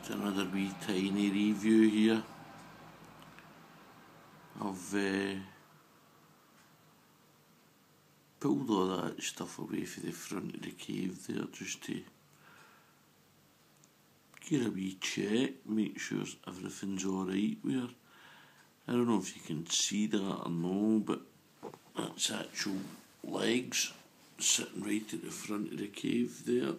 Just another wee tiny review here of pulled all that stuff away from the front of the cave there just to get a wee check, make sure everything's alright there. I don't know if you can see that or no, but that's actual legs sitting right at the front of the cave there.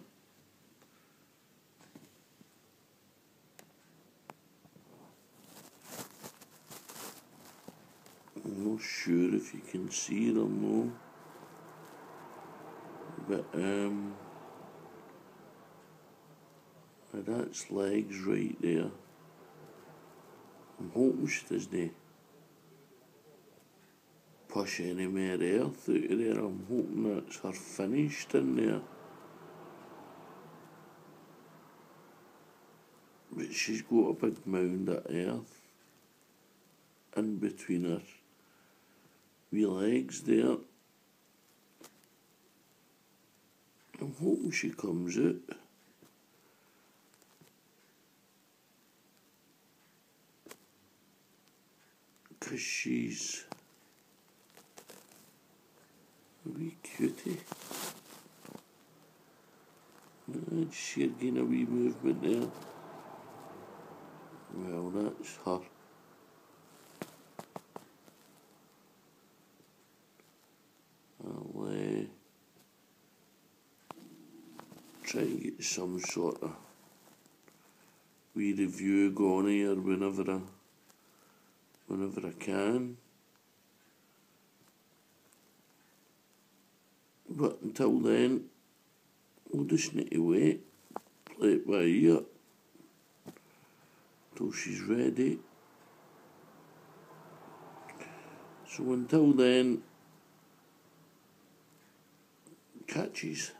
I'm not sure if you can see it or no, but that's legs right there. I'm hoping she doesn't push any more earth out of there. I'm hoping that's her finished in there. But she's got a big mound of earth in between her wee legs there. I'm hoping she comes out. Because she's a wee cutie. She's getting a wee movement there. Well, that's her. I'll try and get some sort of wee review going here whenever I can. But until then, we'll just need to wait, play it by ear till she's ready. So until then, catches.